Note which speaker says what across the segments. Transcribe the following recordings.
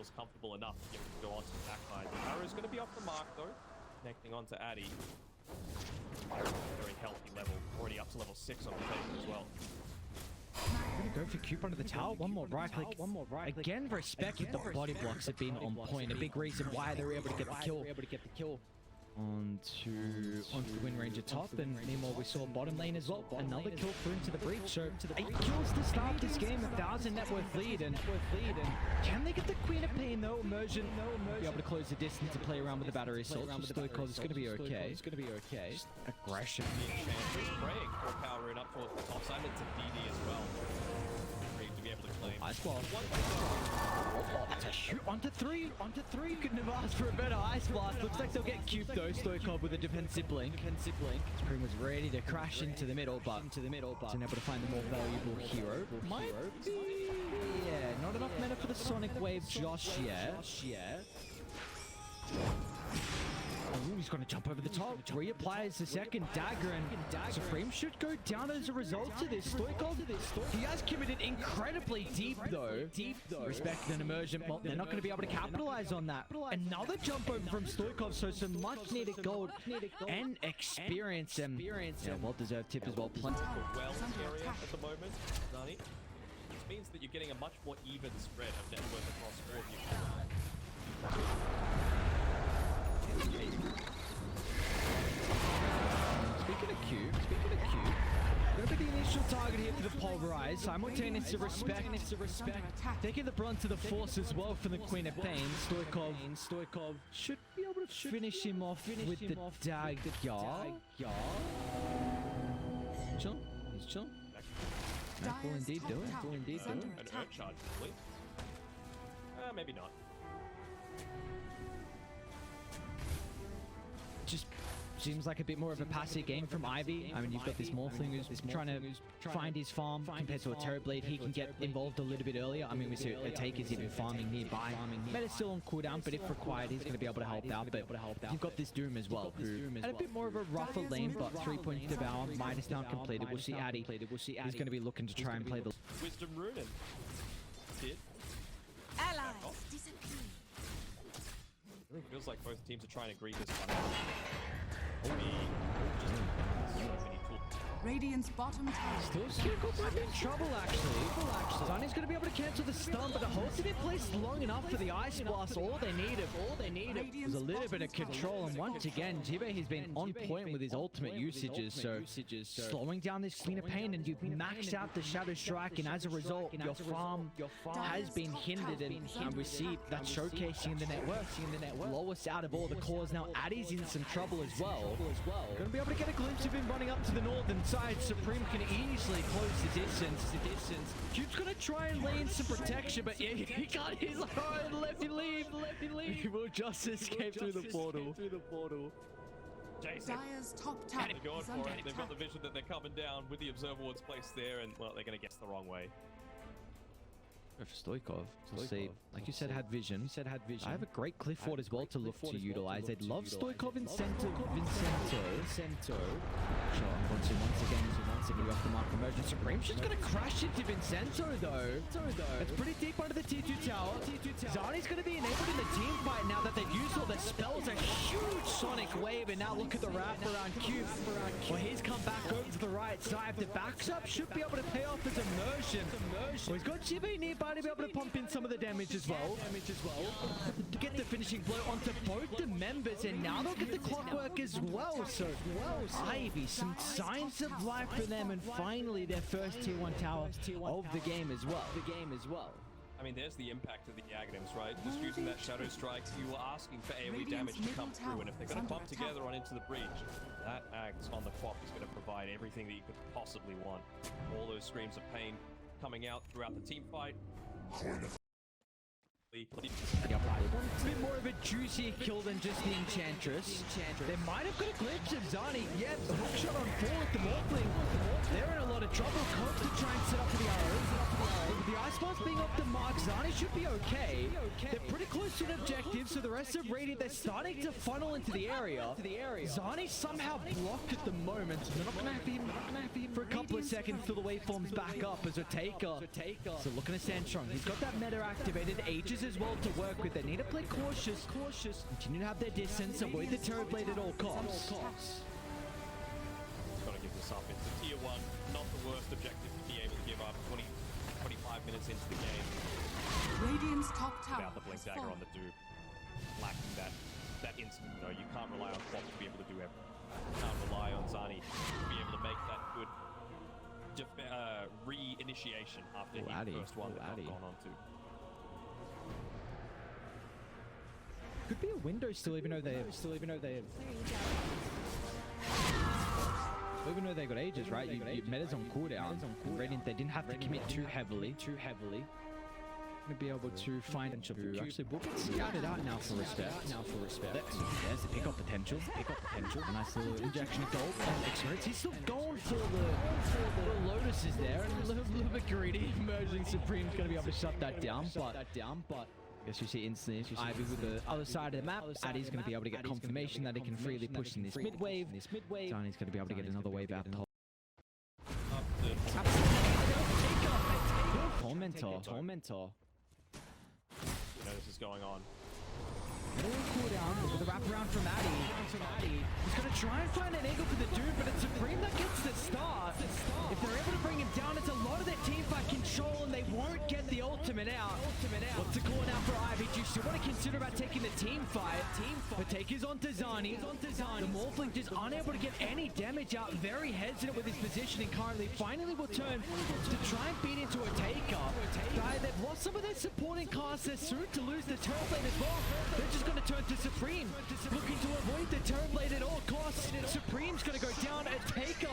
Speaker 1: feels comfortable enough to go onto the backside. The arrow is going to be off the mark though, connecting onto Addy. Very healthy level, already up to level 6 on the table as well.
Speaker 2: Gonna go for Cube under the tower. One more right click. Again, respect with the body blocks have been on point. A big reason why they're able to get the kill. Onto the Wind Ranger top, and meanwhile we saw bottom lane as well. Another kill through into the breach. So 8 kills to start this game. 1,000 net worth lead, and can they get the Queen of Pain though? Immersion, be able to close the distance and play around with the battery assault. Stoikov is going to be okay. Just aggression.
Speaker 1: He's praying for power rune up towards the top side. It's a DD as well. To be able to claim.
Speaker 2: Ice blast. That's a shoot onto three. Couldn't have asked for a better ice blast. Looks like they'll get cubed though. Stoikov with a defensive blink. Spring was ready to crash into the middle, but wasn't able to find the more valuable hero. Might be, yeah, not enough mana for the Sonic Wave just yet. Oh, he's going to jump over the top. Reapplies the second dagger, and Supreme should go down as a result of this. Stoikov, he has committed incredibly deep though. Respect and immersion. Well, they're not going to be able to capitalize on that. Another jump over from Stoikov, so some much needed gold and experience. And yeah, well-deserved tip as well.
Speaker 1: Well area at the moment, Zani. This means that you're getting a much more even spread of net worth across all of you.
Speaker 2: Speaking of cube, gonna be the initial target here for the pulverize. Simultaneous respect. Taking the brunt of the force as well from the Queen of Pain. Stoikov should be able to finish him off with the dagger. He's chill. Cool indeed doing.
Speaker 1: An Earth charge, please. Maybe not.
Speaker 2: Just seems like a bit more of a passive game from Ivy. I mean, you've got this Morphling who's trying to find his farm compared to a Terrorblade. He can get involved a little bit earlier. I mean, we see a Taker's even farming nearby. Meta's still on cooldown, but if required, he's going to be able to help out. But you've got this Doom as well, who had a bit more of a rougher lane, but 3-point devour. Minus now completed. We'll see Addy. He's going to be looking to try and play the
Speaker 1: Wisdom Rune. Did.
Speaker 3: Allies disappear.
Speaker 1: It feels like both teams are trying to greet this one.
Speaker 3: Radiant's bottom tower.
Speaker 2: Still in trouble actually. Zani's going to be able to cancel the stun, but it holds it in place long enough for the ice blast. All they needed was a little bit of control, and once again, Jibe has been on point with his ultimate usages, so slowing down this Queen of Pain, and you've maxed out the Shadow Strike, and as a result, your farm has been hindered, and we see that showcasing in the network. Lowest out of all the cores. Now Addy's in some trouble as well. Going to be able to get a glimpse of him running up to the northern side. Supreme can easily close the distance. Cube's going to try and lay in some protection, but yeah, he can't. He's like, oh, let me leave. He will just escape through the portal.
Speaker 1: Jason.
Speaker 3: Dire's top tower.
Speaker 1: They're going for it. They've got the vision that they're coming down with the observer wards placed there, and well, they're going to guess the wrong way.
Speaker 2: For Stoikov, we'll see. Like you said, had vision. I have a great cliff ward as well to look to utilize. They'd love Stoikov and Vincento. Sure, once again, off the mark emergence. Supreme's just gonna crash into Vincento though. It's pretty deep under the T2 tower. Zani's gonna be enabled in the team fight now that they've used all their spells. A huge Sonic Wave, and now look at the wrap around Cube. Well, he's come back over to the right side. The backs up should be able to pay off his immersion. Well, he's got Jibe nearby to be able to pump in some of the damage as well. To get the finishing blow onto both the members, and now they'll get the clockwork as well. So Ivy, some signs of life for them, and finally their first tier 1 tower of the game as well.
Speaker 1: I mean, there's the impact of the Aghanims, right? Just using that Shadow Strike, you were asking for AoE damage to come through, and if they're going to bump together on into the breach, that Aghs on the clock is going to provide everything that you could possibly want. All those screams of pain coming out throughout the team fight.
Speaker 2: A bit more of a juicier kill than just the Enchantress. They might have got a glimpse of Zani. Yeah, the hook shot on forward, the Morphling. They're in a lot of trouble. Coach to try and set up for the arrows. With the Ice Blast being off the mark, Zani should be okay. They're pretty close to an objective, so the rest of Radiant, they're starting to funnel into the area. Zani somehow blocked at the moment. They're not going to have him for a couple of seconds till the waveforms back up as a Taker. So looking to stand strong. He's got that meta activated. Aegis heroes as well to work with. They need to play cautious, continue to have their distance, avoid the turret blade at all costs.
Speaker 1: Gotta give this up. It's a tier 1, not the worst objective to be able to give up 25 minutes into the game.
Speaker 3: Radiant's top tower.
Speaker 1: Without the blink dagger on the dupe. Lacking that instant. No, you can't rely on Flop to be able to do everything. You can't rely on Zani to be able to make that good re-initiation after he first one that got gone on to.
Speaker 2: Could be a window still, even though they got ages, right? You metas on cooldown. Radiant, they didn't have to commit too heavily. Gonna be able to find and actually we'll get scouted out now for respect. There's the pick up potential. A nice little injection of gold and experience. He's still going for the Lotuses there. And a little bit greedy. Emerging Supreme's gonna be able to shut that down. But I guess you see instantly. Ivy with the other side of the map. Addy's gonna be able to get confirmation that he can freely push in this mid wave. Zani's gonna be able to get another wave out. Tormentor.
Speaker 1: You know this is going on.
Speaker 2: Cooldown with the wraparound from Addy. He's going to try and find an angle for the dude, but it's Supreme that gets the start. If they're able to bring him down, it's a lot of their team fight control, and they won't get the ultimate out. What's the call now for Ivy? Do you still want to consider about taking the team fight? But Taker's onto Zani. The Morphling just unable to get any damage out. Very hesitant with his positioning currently. Finally will turn to try and beat into a Taker. They've lost some of their supporting casts. They're soon to lose the turret blade as well. They're just going to turn to Supreme, looking to avoid the turret blade at all costs. Supreme's going to go down. A Taker.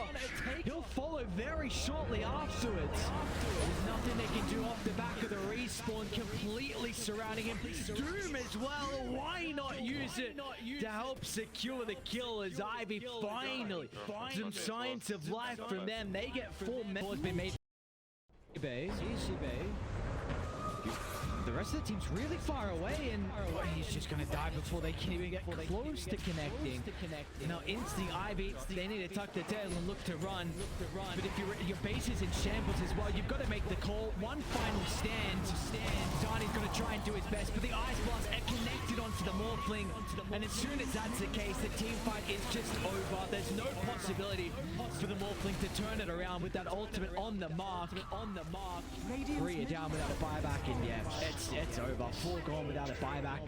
Speaker 2: He'll follow very shortly afterwards. There's nothing they can do off the back of the respawn, completely surrounding him. Doom as well. Why not use it to help secure the kill as Ivy finally some signs of life from them. They get 4 minutes. Been made. The rest of the team's really far away, and he's just going to die before they can even get close to connecting. Now, instinct, Ivy, they need to tuck the tail and look to run. But if your base is in shambles as well, you've got to make the call. One final stand. Zani's going to try and do his best, but the Ice Blast connected onto the Morphling. And as soon as that's the case, the team fight is just over. There's no possibility for the Morphling to turn it around with that ultimate on the mark. Three down without a buyback, and yeah, it's over. 4 gone without a buyback.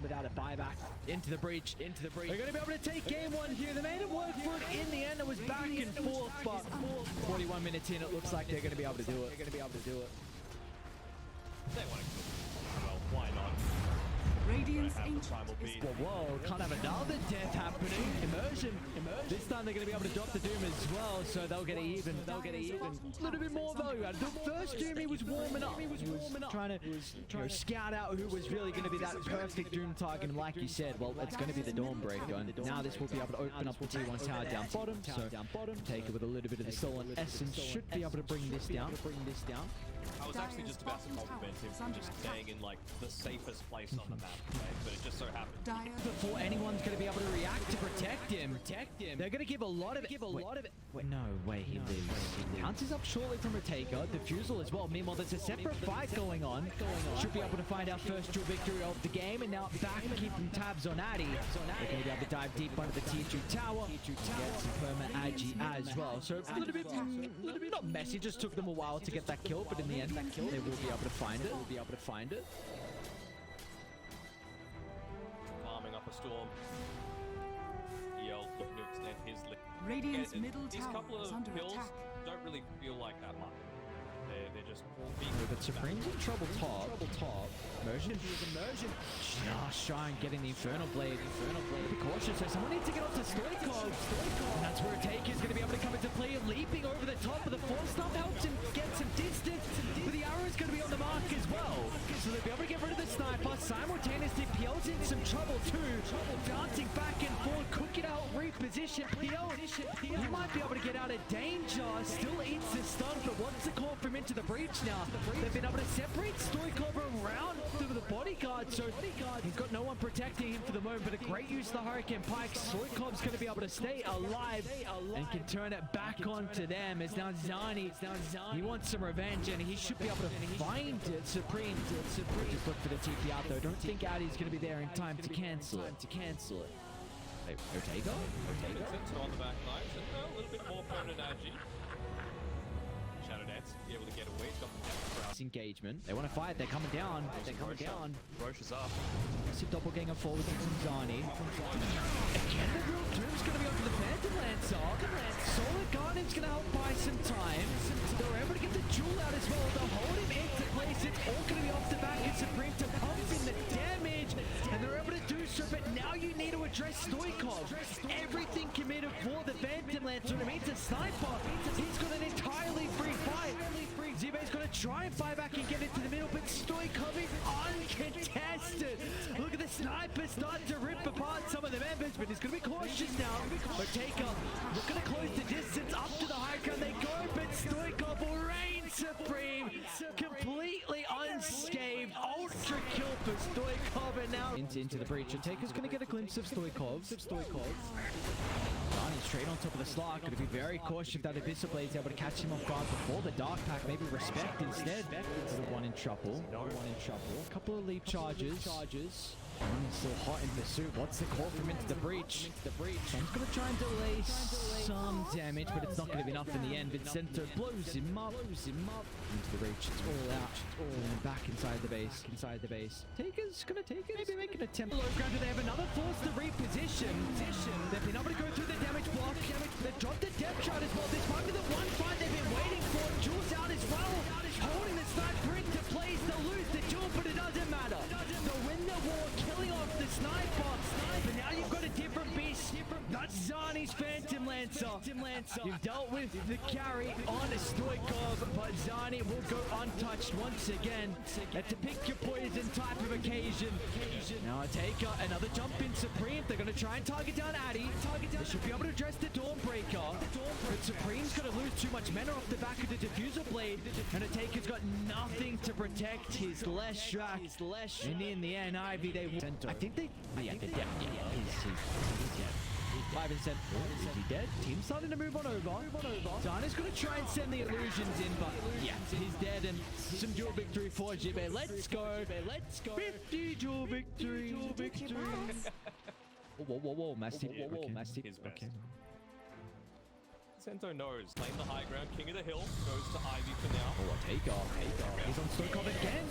Speaker 2: Into the breach. They're going to be able to take game 1 here. They made it work for it in the end. It was back and forth, but 41 minutes in, it looks like they're going to be able to do it.
Speaker 1: They want to kill. Well, why not?
Speaker 3: Radiant's ancient.
Speaker 2: Whoa, can't have another death happening. Immersion. This time they're going to be able to drop the Doom as well, so they'll get it even. A little bit more value out of the first Doom. He was warming up. He was trying to scout out who was really going to be that perfect Doom target. And like you said, well, it's going to be the Dawnbreaker. And now this will be able to open up the T1 tower down bottom. So take it with a little bit of the Soul and Essence. Should be able to bring this down.
Speaker 1: I was actually just about to compliment him for just staying in like the safest place on the map, okay? But it just so happened.
Speaker 2: Before anyone's going to be able to react to protect him, they're going to give a lot of it. Wait, no way, he lives. Pounces up shortly from a Taker. Defusal as well. Meanwhile, there's a separate fight going on. Should be able to find our first dual victory of the game, and now back keeping tabs on Addy. They're going to be able to dive deep under the T2 tower. Get some permanent Agi as well. So a little bit not messy. Just took them a while to get that kill, but in the end, they will be able to find it.
Speaker 1: Farming up a storm. EL looking to extend his lead.
Speaker 3: Radiant's middle
Speaker 1: These
Speaker 3: tower
Speaker 1: couple
Speaker 3: is
Speaker 1: of
Speaker 3: under
Speaker 1: kills
Speaker 3: attack.
Speaker 1: don't really feel like that much. They're just all being.
Speaker 2: But Supreme's in trouble top. Immersion. Just trying getting the Infernal Blade. Be cautious. So someone needs to get onto Stoikov. And that's where a Take is going to be able to come into play. Leaping over the top of the Force Stomp helps him get some distance. But the arrow is going to be on the mark as well. So they'll be able to get rid of the sniper. Simultaneously, PL's in some trouble too. Bouncing back and forth. Cooking out reposition. PL. He might be able to get out of danger. Still eats the stun, but what's the call from into the breach now? They've been able to separate Stoikov around to the bodyguard, so he's got no one protecting him for the moment, but a great use of the Hurricane Pike. Stoikov's going to be able to stay alive and can turn it back onto them. As now Zani, he wants some revenge, and he should be able to find it. Supreme just look for the TP out though don't think Addy's going to be there in time to cancel it. Wait, Ortega?
Speaker 1: Vincent on the back line. A little bit more permanent energy. Shadow Dance be able to get away. He's got the crowd.
Speaker 2: Engagement. They want to fight. They're coming down.
Speaker 1: Roche is up.
Speaker 2: Massive doppelganger forward from Zani. Again, the real Doom's going to be over the Phantom Lancer. Solid Guardian's going to help buy some time. They're able to get the jewel out as well. They'll hold him into place. It's all going to be off the back of Supreme to pump in the damage. And they're able to do so, but now you need to address Stoikov. Everything committed for the Phantom Lancer. It means a sniper. He's got an entirely free fight. Zibe's going to try and fire back and get into the middle, but Stoikov is uncontested. Look at the sniper starting to rip apart some of the members, but he's going to be cautious now. Oteka looking to close the distance up to the high ground. They go, but Stoikov will reign supreme, completely unscathed. Ultra kill for Stoikov, and now into the breach. Oteka's going to get a glimpse of Stoikov. He's straight on top of the slot. Going to be very cautious that Abyssal Blade is able to catch him off guard before the Dark Pack. Maybe respect instead. This is the one in trouble. A couple of leap charges. He's still hot in pursuit. What's the call from into the breach? Someone's going to try and delay some damage, but it's not going to be enough in the end. Vincento blows him up. Into the breach. It's all out. And back inside the base. Taker's going to take it. Maybe make an attempt. Low ground. They have another force to reposition. They've been able to go through the damage block. They've dropped the depth shot as well. This might be the one fight they've been waiting for. Jules out as well. Holding the sniper into place. They'll lose the duel, but it doesn't matter. They'll win the war, killing off the sniper. But now you've got a different beast. That's Zani's Phantom Lancer. You've dealt with the carry on Stoikov, but Zani will go untouched once again. It's a pick your poison type of occasion. Now Taker, another jump in Supreme. They're going to try and target down Addy. They should be able to address the Dawnbreaker. But Supreme's going to lose too much mana off the back of the Diffuser Blade. And Taker's got nothing to protect his left track. And in the end, Ivy, they won. I think they... Yeah, they're dead. He's dead. 5 and 7. Is he dead? Team's starting to move on over. Dana's going to try and send the illusions in, but yeah, he's dead. And some dual victory for Jibe. Let's go. 50 dual victory. Whoa. Massive.
Speaker 1: His best. Okay. Sento knows. Playing the high ground. King of the hill. Goes to Ivy for now.
Speaker 2: Taker. He's on Stoikov again.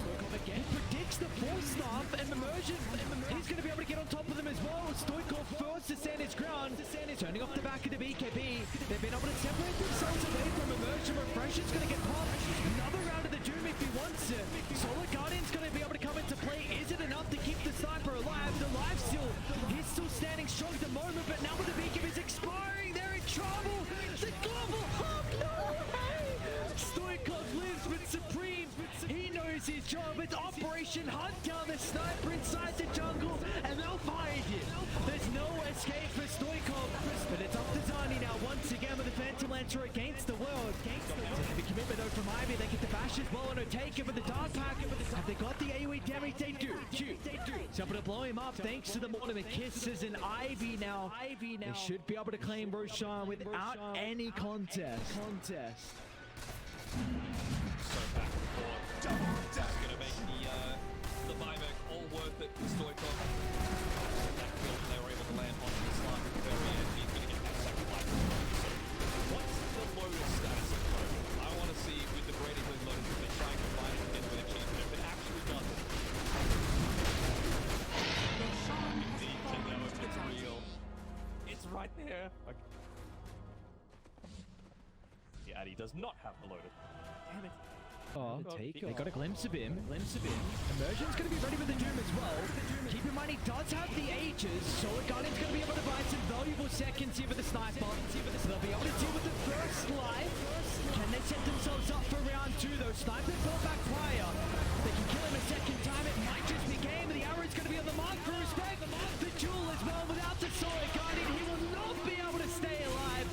Speaker 2: He predicts the force staff and immersion. He's going to be able to get on top of them as well. Stoikov first to stand his ground. Turning off the back of the BKB. They've been able to separate themselves away from immersion. Refresher's going to get popped. Another round of the Doom if he wants it. Solar Guardian's going to be able to come into play. Is it enough to keep the sniper alive? The life still. He's still standing strong at the moment, but now with the BKB is expiring, they're in trouble. The global hub, no way! Stoikov lives with Supreme. He knows his job. It's Operation Hunt down the sniper inside the jungle, and they'll find him. There's no escape for Stoikov, but it's up to Zani now once again with the Phantom Lancer against the world. It's a heavy commitment though from Ivy. They get the bash as well, and Oteka with the Dark Pack. Have they got the AoE damage? They do. So able to blow him up thanks to the Mortimer Kisses, and Ivy now. They should be able to claim Roshan without any contest.
Speaker 1: So back and forth. It's going to make the buyback all worth it for Stoikov. That kill they were able to land on the slide at the very end. He's going to get that second life. So what's the Lotus status at the moment? I want to see with the Brady Blue Lotus if they try and combine it again with a champion. If it actually does it. You need to know if it's real. It's right there. Okay. Yeah, he does not have the Lotus. Damn it.
Speaker 2: Oh, Taker. They got a glimpse of him. Immersion's going to be ready with the Doom as well. Keep in mind, he does have the Aegis. Solar Guardian's going to be able to buy some valuable seconds here for the sniper. So they'll be able to deal with the first life. Can they set themselves up for round 2 though? Sniper fought back prior. They can kill him a second time. It might just be game. The arrow's going to be on the mark for respect. The duel as well without the Solar Guardian. He will not be able to stay alive.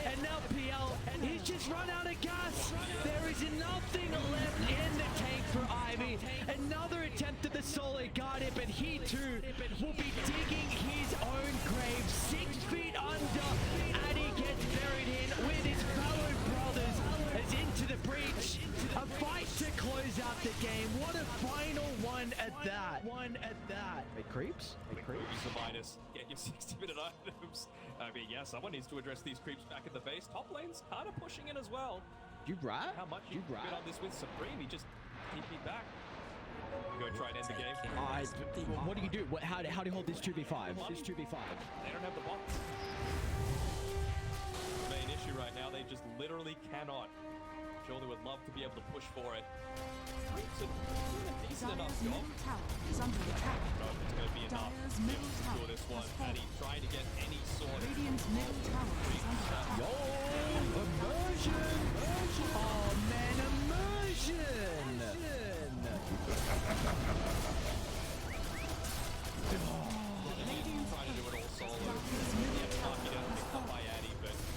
Speaker 2: And now PL, he's just run out of gas. There is nothing left in the tank for Ivy. Another attempt at the Solar Guardian, but he too will be digging his own grave 6 feet under. And he gets buried in with his fellow brothers as into the breach. A fight to close out the game. What a final one at that. Hey, creeps.
Speaker 1: Use the minus. Get your 60-minute items. I mean, yeah, someone needs to address these creeps back at the base. Top lane's kind of pushing in as well.
Speaker 2: You right?
Speaker 1: How much you bid on this with Supreme? He just TP'd back. Go try and end the game.
Speaker 2: What do you do? How do you hold this 2v5? This 2v5.
Speaker 1: They don't have the bot. The main issue right now, they just literally cannot. Sure, they would love to be able to push for it. Creeps are doing a decent enough
Speaker 3: Dire's
Speaker 1: job.
Speaker 3: middle tower is under attack.
Speaker 1: I don't know if it's going to be enough
Speaker 3: Dire's
Speaker 1: to
Speaker 3: middle
Speaker 1: secure
Speaker 3: tower
Speaker 1: this one.
Speaker 3: has
Speaker 1: And
Speaker 3: fallen.
Speaker 1: he's trying to get any sort of
Speaker 3: Radiant's middle tower is under attack.
Speaker 2: Yo, immersion.